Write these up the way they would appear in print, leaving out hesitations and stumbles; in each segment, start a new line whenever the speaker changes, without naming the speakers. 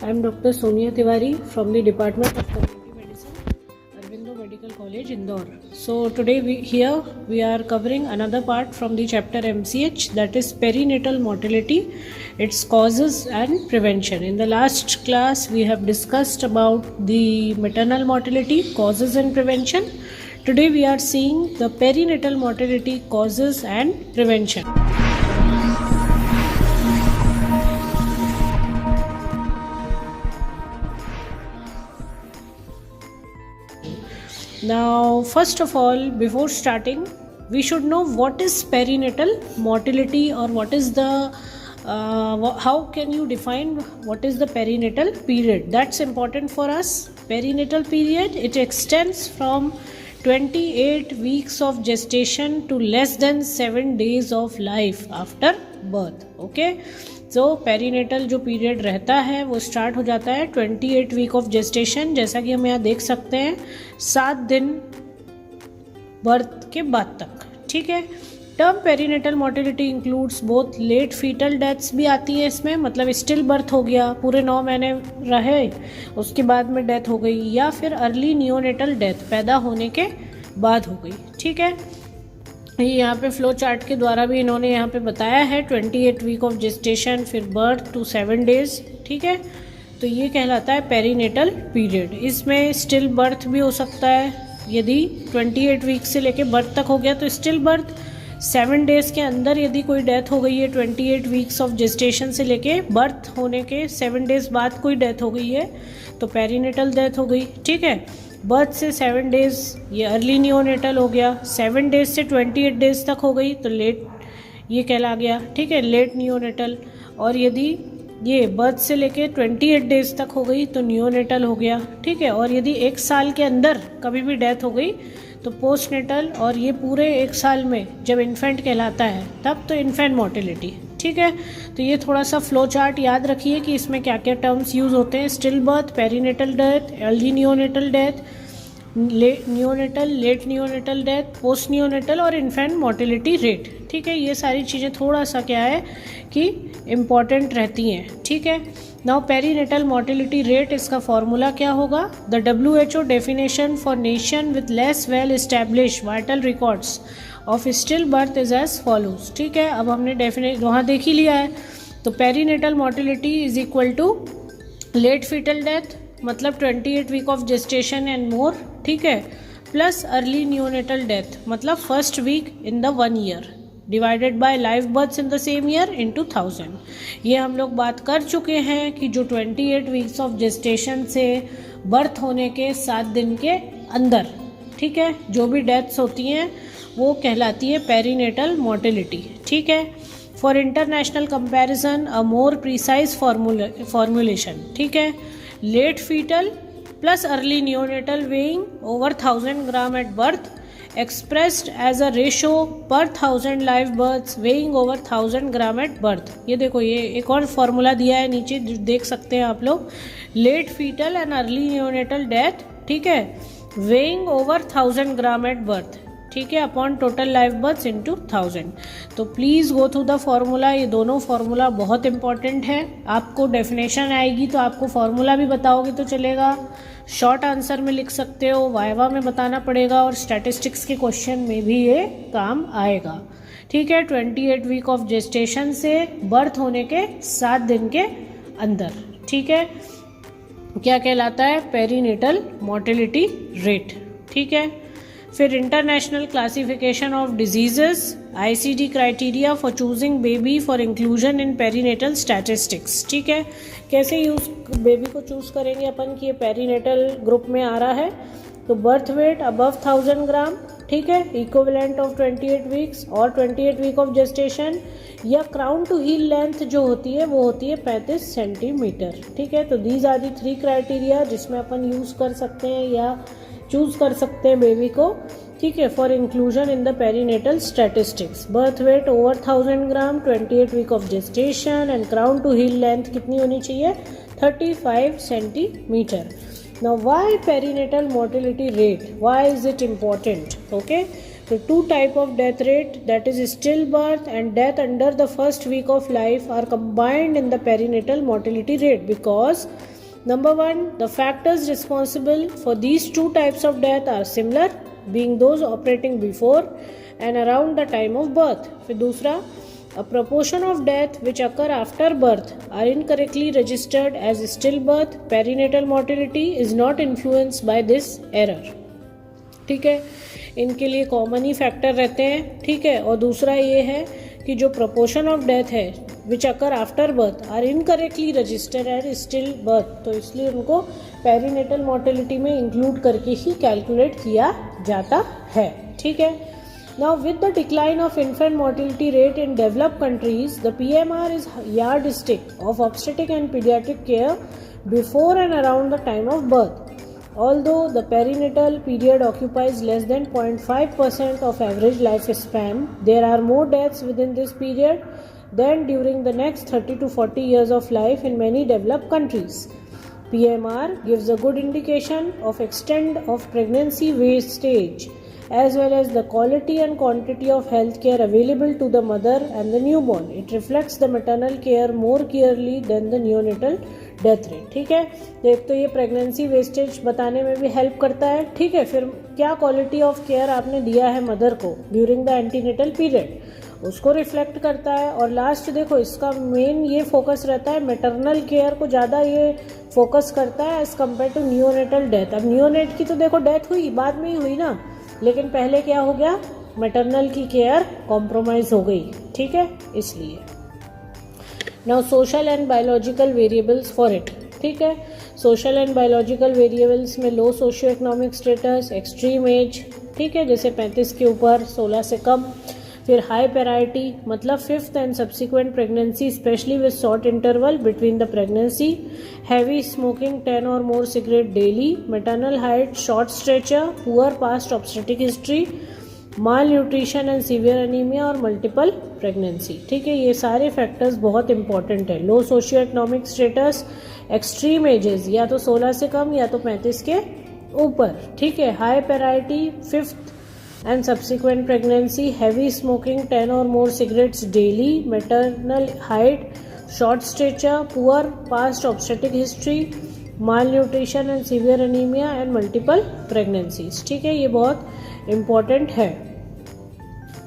I am Dr. Sonia Tiwari from the Department of Community Medicine, Aurobindo Medical College, Indore. So today we are covering another part from the chapter MCH, that is perinatal mortality, its causes and prevention. In the last class we have discussed about the maternal mortality, causes and prevention. Today we are seeing the perinatal mortality, causes and prevention. Now, first of all, before starting, we should know what is perinatal mortality, or what is the how can you define what is the perinatal period. That's important for us. Perinatal period, it extends from 28 weeks of gestation to less than 7 days of life after birth. Okay, जो perinatal जो period रहता है वो start हो जाता है 28 week of gestation, जैसा कि हम यहाँ देख सकते हैं 7 दिन बर्थ के बाद तक. ठीक है. Term perinatal mortality includes both late fetal deaths भी आती है इसमें, मतलब स्टिल बर्थ हो गया, पूरे 9 महीने रहे उसके बाद में डेथ हो गई, या फिर अर्ली नियोनेटल डेथ, पैदा होने के बाद हो गई. ठीक है. यहाँ पे फ्लो चार्ट के द्वारा भी इन्होंने यहाँ पे बताया है 28 वीक ऑफ जेस्टेशन, फिर बर्थ टू 7 डेज. ठीक है. तो ये कहलाता है पेरीनेटल पीरियड. इसमें स्टिल बर्थ भी हो सकता है. यदि 28 वीक से लेके बर्थ तक हो गया तो स्टिल बर्थ, 7 डेज़ के अंदर यदि कोई डेथ हो गई है 28 वीक्स ऑफ जेस्टेशन से लेके बर्थ होने के 7 डेज़ बाद कोई डेथ हो गई है तो पेरीनेटल डेथ हो गई. ठीक है. बर्थ से 7 डेज़ ये अर्ली नियोनेटल हो गया, 7 डेज़ से 28 डेज़ तक हो गई तो लेट ये कहला गया. ठीक है, लेट नियोनेटल. और यदि ये बर्थ से लेके 28 डेज़ तक हो गई तो नियोनेटल हो गया. ठीक है. और यदि 1 साल के अंदर कभी भी डेथ हो गई तो पोस्टनेटल, और ये पूरे 1 साल में जब इन्फेंट कहलाता है तब तो इन्फेंट मोर्टेलिटी. ठीक है. तो ये थोड़ा सा फ्लो चार्ट याद रखिए कि इसमें क्या क्या टर्म्स यूज़ होते हैं. Still birth, perinatal death, early neonatal death, neonatal, late neonatal death, post neonatal और इन्फेंट मोर्टेलिटी रेट. ठीक है. ये सारी चीज़ें थोड़ा सा क्या है कि इम्पॉर्टेंट रहती हैं. ठीक है. नाउ पेरीनेटल मोर्टेलिटी रेट, इसका फॉर्मूला क्या होगा. The WHO definition for nation with less well establish vital records of still birth is as follows. ठीक है. अब हमने डेफिनेट वहाँ देख ही लिया है. तो perinatal mortality is equal to late fetal death, मतलब 28 week of gestation and more. ठीक है. प्लस अर्ली नियोनेटल डेथ, मतलब first week in the 1 year, divided by live births in the same year into 1000. ये हम लोग बात कर चुके हैं कि जो 28 वीक्स ऑफ जेस्टेशन से बर्थ होने के 7 दिन के अंदर, ठीक है, जो भी डेथ्स होती हैं वो कहलाती है पेरीनेटल मोर्टेलिटी. ठीक है. For international comparison a more precise formulation. ठीक है. Late fetal plus early neonatal weighing over 1000 gram at birth expressed as a ratio per 1000 live births weighing over 1000 gram at birth. ये देखो, ये एक और formula दिया है नीचे, देख सकते हैं आप लोग. Late fetal and early neonatal death, ठीक है, weighing over 1000 gram at birth. ठीक है, upon total live births into 1000. तो please go through the formula. ये दोनों फार्मूला बहुत इंपॉर्टेंट है. आपको डेफिनेशन आएगी तो आपको फार्मूला भी बताओगे तो चलेगा, शॉर्ट आंसर में लिख सकते हो, वाइवा में बताना पड़ेगा, और स्टैटिस्टिक्स के क्वेश्चन में भी ये काम आएगा. ठीक है. 28 वीक ऑफ जेस्टेशन से बर्थ होने के 7 दिन के अंदर. ठीक है. क्या कहलाता है पेरीनेटल मोर्टेलिटी रेट. ठीक है. फिर international classification of diseases, ICD criteria for choosing baby for inclusion in perinatal statistics. ठीक है. कैसे बेबी को चूज़ करेंगे अपन कि ये पेरीनेटल ग्रुप में आ रहा है. तो बर्थ वेट अबव 1000 ग्राम, ठीक है, इक्विवेलेंट ऑफ 28 वीक्स और 28 वीक ऑफ जेस्टेशन, या क्राउन टू हील लेंथ जो होती है वो होती है 35 सेंटीमीटर. ठीक है. तो दीज आर दी 3 क्राइटेरिया जिसमें अपन यूज़ कर सकते हैं या चूज़ कर सकते हैं बेबी को. ठीक है. For inclusion in the perinatal statistics, birth weight over 1000 gram, 28 week of gestation and crown to heel length कितनी होनी चाहिए, 35 centimetre. Now why perinatal mortality rate? Why is it important? Okay. So 2 type of death rate, that is stillbirth and death under the first week of life, are combined in the perinatal mortality rate because Number one, the factors responsible for these two types of death are similar, being those operating before and around the time of birth. फिर दूसरा, a proportion of death which occur after birth are incorrectly registered as stillbirth. Perinatal mortality is not influenced by this error. ठीक है, इनके लिए common ही factor रहते हैं. ठीक है, और दूसरा ये है कि जो proportion of death है which occur after birth are incorrectly registered as still birth, तो इसलिए उनको पेरीनेटल मोर्टेलिटी में इंक्लूड करके ही कैलकुलेट किया जाता है. ठीक है. Now with the decline of infant mortality rate in developed countries, the PMR is yardstick of obstetric and paediatric care before and around the time of birth. Although the perinatal period occupies less than 0.5% of average lifespan, there are more deaths within this period than during the next 30 to 40 years of life in many developed countries. PMR gives a good indication of extent of pregnancy wastage as well as the quality and quantity of health care available to the mother and the newborn. It reflects the maternal care more clearly than the neonatal death rate. ठीक है, एक तो ये pregnancy wastage बताने में भी help करता है. ठीक है, फिर क्या क्वालिटी ऑफ केयर आपने दिया है मदर को ड्यूरिंग द एंटीनेटल पीरियड उसको रिफ्लेक्ट करता है. और लास्ट देखो, इसका मेन ये फोकस रहता है मैटरनल केयर को ज़्यादा ये फोकस करता है as compare to neonatal death. अब नियोनेट की तो देखो डेथ हुई बाद में ही हुई ना, लेकिन पहले क्या हो गया, मैटरनल की केयर कॉम्प्रोमाइज हो गई. ठीक है, इसलिए. Now social and biological variables for it. ठीक है, सोशल एंड बायोलॉजिकल वेरिएबल्स में low socio economic status, extreme age, ठीक है, जैसे 35 के ऊपर, 16 से कम. फिर हाई पेराइटी मतलब fifth and subsequent pregnancy specially with short interval between the pregnancy. Heavy smoking 10 और more cigarette daily. Maternal height, short stature, poor past obstetric history, malnutrition and severe anaemia और multiple pregnancy. ठीक है, ये सारे factors बहुत important है. Low socio economic status, extreme ages या तो 16 से कम या तो 35 के ऊपर. ठीक है, high parity, fifth and subsequent pregnancy, heavy smoking 10 और more cigarettes daily, maternal height, short stature, poor past obstetric history, malnutrition and severe anaemia and multiple pregnancies. ठीक है, ये बहुत इम्पॉर्टेंट है.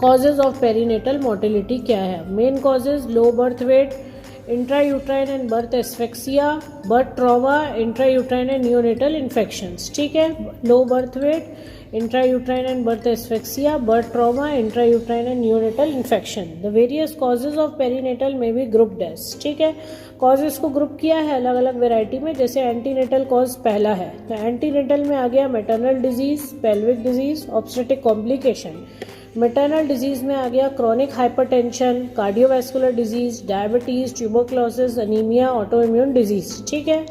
कॉजेज ऑफ पेरीनेटल मोर्टेलिटी क्या है? Main causes low birth weight, intrauterine and birth asphyxia, birth trauma, intrauterine and neonatal infections. ठीक है, low birth weight, intrauterine and birth asphyxia, birth trauma, intrauterine and neonatal infection. The various causes of perinatal में भी group डेस. ठीक है, causes को group किया है अलग अलग वेराइटी में. जैसे एंटीनेटल कॉज पहला है, तो एंटीनेटल में आ गया maternal disease, pelvic disease, obstetric complication. Maternal disease में आ गया chronic hypertension, cardiovascular disease, diabetes, tuberculosis, anaemia, autoimmune disease. ठीक है,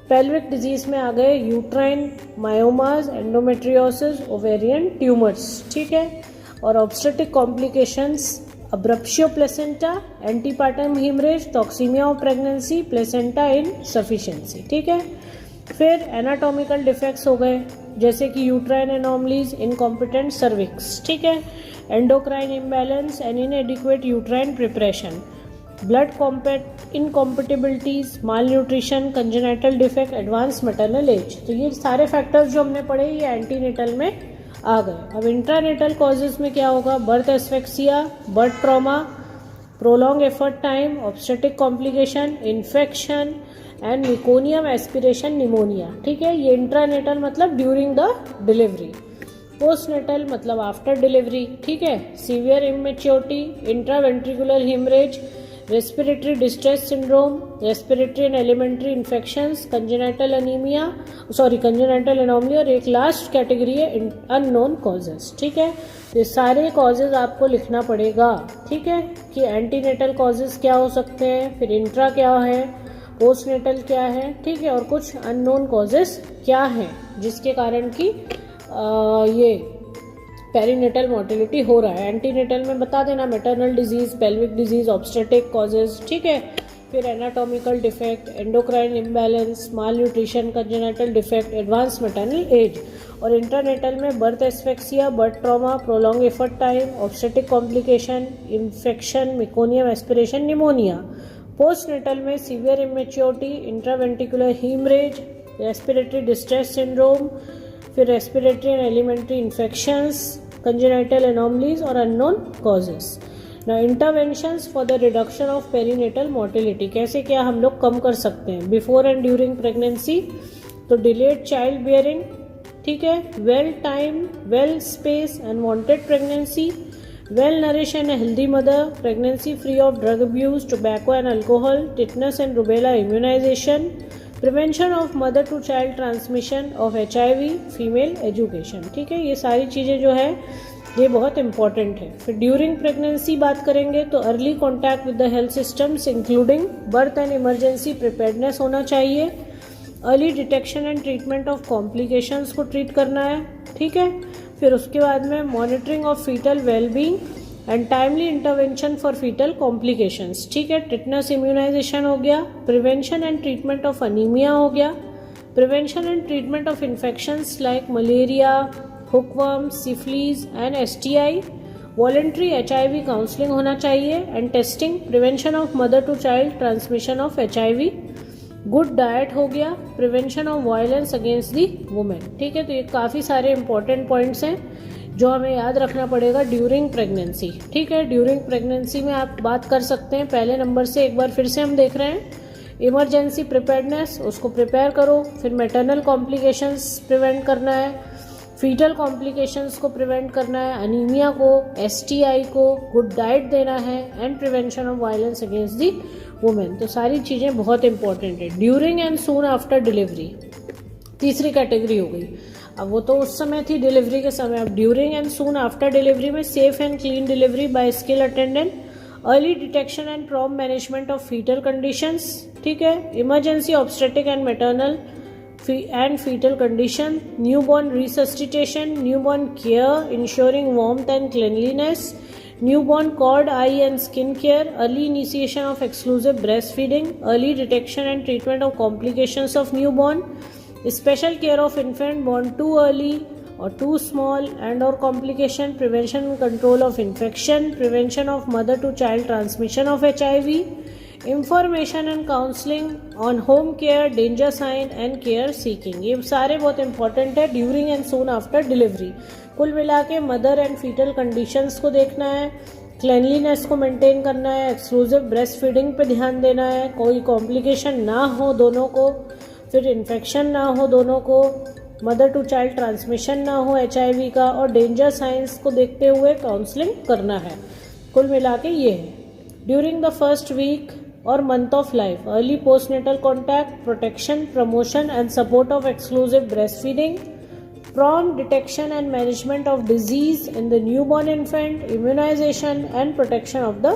पेल्विक डिजीज में आ गए uterine myomas, endometriosis, ovarian tumours. ठीक है, और obstetric complications abruptio placenta, antepartum haemorrhage, toxaemia of pregnancy, placenta insufficiency. ठीक है, फिर एनाटॉमिकल डिफेक्ट्स हो गए जैसे कि यूट्राइन एनोमलीज, इनकॉम्पिटेंट सर्विक्स. ठीक है, endocrine imbalance and inadequate uterine preparation, blood incompatibilities, malnutrition, congenital defect, advance maternal age. तो ये सारे फैक्टर्स जो हमने पढ़े ये एंटीनेटल में आ गए. अब इंट्रानेटल कॉजेज में क्या होगा? Birth asphyxia, birth trauma, prolong effort time, obstetric complication, infection and meconium aspiration, pneumonia. ठीक है, ये इंट्रानेटल मतलब ड्यूरिंग द डिलीवरी. पोस्टनेटल मतलब आफ्टर डिलीवरी. ठीक है, severe immaturity, intraventricular haemorrhage, respiratory distress syndrome, respiratory and alimentary infections, congenital anomaly, और एक last category है अननोन कॉजेज. ठीक है, ये सारे कॉजेज आपको लिखना पड़ेगा. ठीक है, कि एंटीनेटल कॉजेज क्या हो सकते हैं, फिर इंट्रा क्या है, पोस्टनेटल क्या है. ठीक है, और कुछ अननोन कॉजेज क्या हैं जिसके कारण कि ये पेरीनेटल मोर्टेलिटी हो रहा है. एंटीनेटल में बता देना maternal disease, pelvic disease, obstetric causes. ठीक है, फिर anatomical defect, endocrine imbalance, malnutrition, congenital defect, advance maternal age. और इंटरनेटल में birth asphyxia, birth trauma, prolong effort time, obstetric complication, infection, meconium aspiration, pneumonia, postnatal में severe immaturity, intraventricular haemorrhage, respiratory distress syndrome, फिर respiratory and alimentary infections, congenital anomalies और unknown causes. Now interventions for the reduction of perinatal mortality, कैसे क्या हम लोग कम कर सकते हैं बिफोर एंड ड्यूरिंग प्रेगनेंसी। तो डिलेड चाइल्ड बियरिंग, ठीक है, well time, well space and wanted pregnancy, well nourished and healthy mother, pregnancy free of drug abuse, tobacco and alcohol, tetanus and rubella immunization, prevention of mother to child transmission of HIV, female education। ठीक है, ये सारी चीज़ें जो है ये बहुत important है। फिर ड्यूरिंग प्रेगनेंसी बात करेंगे तो early contact with the health systems including birth and emergency preparedness होना चाहिए। Early detection and treatment of complications को ट्रीट करना है, ठीक है। फिर उसके बाद में monitoring of fetal wellbeing and timely intervention for fetal complications, ठीक है। टिटनस इम्यूनाइजेशन हो गया, prevention and treatment of anaemia हो गया, prevention and treatment of infections like malaria, hookworm, syphilis and STI, voluntary HIV counselling होना चाहिए and testing, prevention of mother to child transmission of HIV, good diet हो गया, prevention of violence against the women, ठीक है। तो ये काफ़ी सारे इंपॉर्टेंट पॉइंट्स हैं जो हमें याद रखना पड़ेगा ड्यूरिंग प्रेगनेंसी, ठीक है। ड्यूरिंग प्रेगनेंसी में आप बात कर सकते हैं पहले नंबर से, एक बार फिर से हम देख रहे हैं इमरजेंसी प्रिपेयर्डनेस, उसको प्रिपेयर करो। फिर मैटरनल कॉम्प्लिकेशंस प्रिवेंट करना है, फीटल कॉम्प्लिकेशंस को प्रिवेंट करना है, अनीमिया को, STI को, गुड डाइट देना है and prevention of violence against the women. तो सारी चीज़ें बहुत इंपॉर्टेंट है। During and soon after delivery तीसरी कैटेगरी हो गई। अब वो तो उस समय थी डिलीवरी के समय, अब during and soon after delivery में safe and clean delivery by skill attendant, early detection and prompt management of foetal conditions, ठीक है। Emergency obstetric and maternal and fetal condition, newborn resuscitation, newborn care, ensuring warmth and cleanliness, newborn cord, eye and skin care, early initiation of exclusive breastfeeding, early detection and treatment of complications of newborn, special care of infant born too early or too small and or complication, prevention and control of infection, prevention of mother to child transmission of HIV, information and counselling on home care, danger sign and care seeking. ये सारे बहुत important है during and soon after delivery. कुल मिला के mother and fetal conditions को देखना है, क्लेनलीनेस को मेंटेन करना है, एक्सक्लूसिव ब्रेस्ट फीडिंग पे ध्यान देना है, कोई कॉम्प्लिकेशन ना हो दोनों को, फिर इन्फेक्शन ना हो दोनों को, मदर टू चाइल्ड ट्रांसमिशन ना हो HIV का, और डेंजर साइंस को देखते हुए काउंसलिंग करना है। कुल मिला के ये है during the first week or month of life, early postnatal contact, protection, promotion and support of exclusive breastfeeding, prompt detection and management of disease in the newborn infant, immunization and protection of the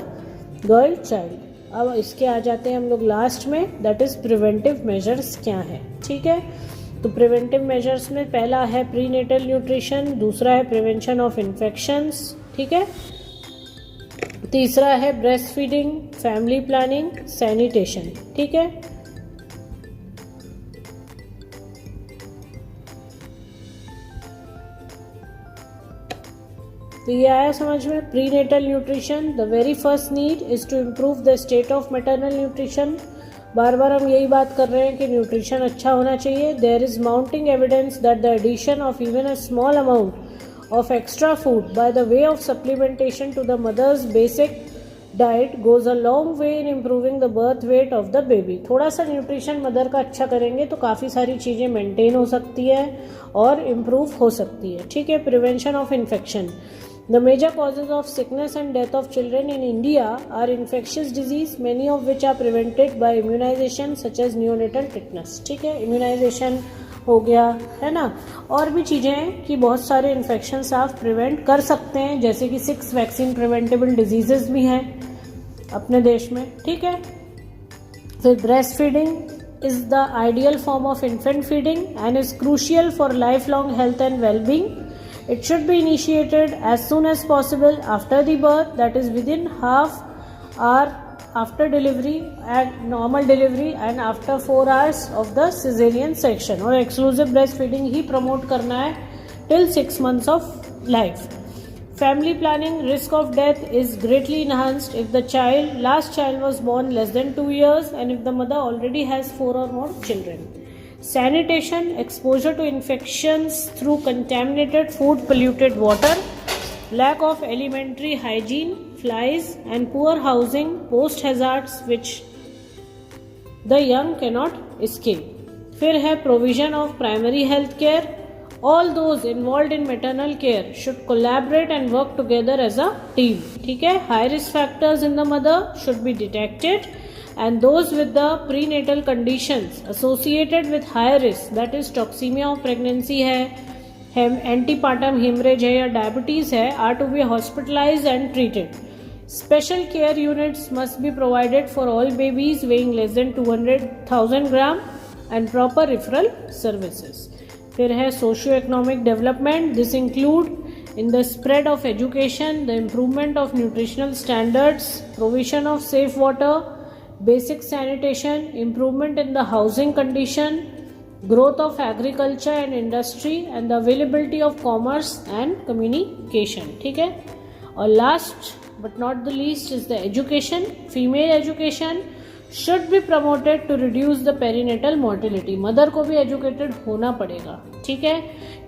girl child। अब इसके आ जाते हैं हम लोग last में, that is preventive measures क्या है, ठीक है। तो प्रिवेंटिव मेजर्स में पहला है प्रीनेटल न्यूट्रिशन, दूसरा है प्रिवेंशन ऑफ इन्फेक्शंस, ठीक है, तीसरा है breast feeding, family planning, sanitation, ठीक है। तो ये आया समझ में। Prenatal nutrition, the very first need is to improve the state of maternal nutrition. बार बार हम यही बात कर रहे हैं कि न्यूट्रिशन अच्छा होना चाहिए। There is mounting evidence that the addition of even a small amount of extra food by the way of supplementation to the mother's basic diet goes a long way in improving the birth weight of the baby। थोड़ा सा nutrition mother का अच्छा करेंगे तो काफ़ी सारी चीज़ें maintain हो सकती है और इम्प्रूव हो सकती है, ठीक है। Prevention of infection, the major causes of sickness and death of children in India are infectious disease, many of which are prevented by immunisation such as neonatal tetanus, ठीक है। इम्यूनाइजेशन हो गया है ना, और भी चीज़ें हैं कि बहुत सारे इन्फेक्शंस आप प्रिवेंट कर सकते हैं, जैसे कि 6 वैक्सीन प्रिवेंटेबल डिजीजेस भी हैं अपने देश में, ठीक है। फिर breast feeding is the ideal form of infant feeding and is crucial for life long health and wellbeing. It should be initiated as soon as possible after the birth, that is within half hour after delivery and normal delivery and after 4 hours of the cesarean section, और exclusive breastfeeding ही promote करना है till 6 months of life। Family planning, risk of death is greatly enhanced if the last child was born less than 2 years and if the mother already has 4 or more children. Sanitation, exposure to infections through contaminated food, polluted water, lack of elementary hygiene, flies and poor housing pose hazards which the young cannot escape. फिर है provision of primary health care. All those involved in maternal care should collaborate and work together as a team. ठीक है, high risk factors in the mother should be detected and those with the prenatal conditions associated with high risk, that is toxemia of pregnancy है, antepartum hemorrhage है या diabetes है, are to be hospitalized and treated. Special care units must be provided for all babies weighing less than 200,000 gram and proper referral services. फिर है socio economic development. This include in the spread of education, the improvement of nutritional standards, provision of safe water, basic sanitation, improvement in the housing condition, growth of agriculture and industry and the availability of commerce and communication. ठीक है, और last but not the least is the education. Female education should be promoted to reduce the perinatal mortality. Mother को भी educated होना पड़ेगा, ठीक है,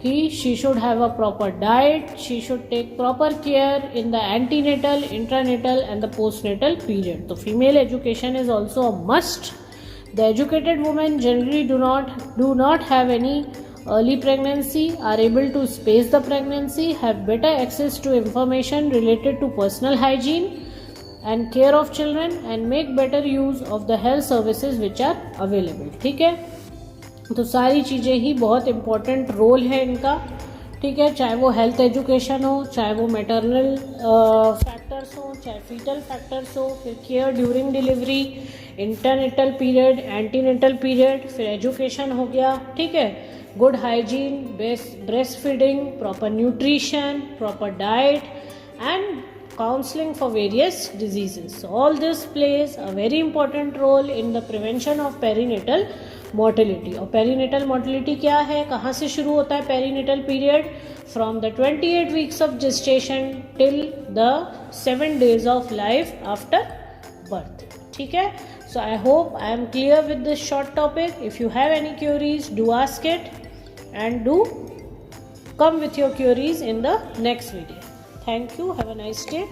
कि she should have a proper diet, she should take proper care in the antenatal, intranatal and the postnatal period. So female education is also a must. The educated women generally do not have any early pregnancy, are able to space the pregnancy, have better access to information related to personal hygiene and care of children and make better use of the health services which are available. ठीक है, तो सारी चीज़ें ही बहुत important role है इनका, ठीक है, चाहे वो हेल्थ एजुकेशन हो, चाहे वो मैटरनल फैक्टर्स हो, चाहे फीटल फैक्टर्स हो, फिर care during delivery, intranatal period, antenatal period, फिर एजुकेशन हो गया, ठीक है, good hygiene, breast feeding, proper nutrition, proper diet and counseling for various diseases. So all this plays a very important role in the prevention of perinatal mortality. और perinatal mortality क्या है, कहाँ से शुरू होता है perinatal period? From the 28 weeks of gestation till the 7 days of life after birth. ठीक है, so I hope I am clear with this short topic. If you have any queries, do ask it and do come with your queries in the next video. Thank you. Have a nice day.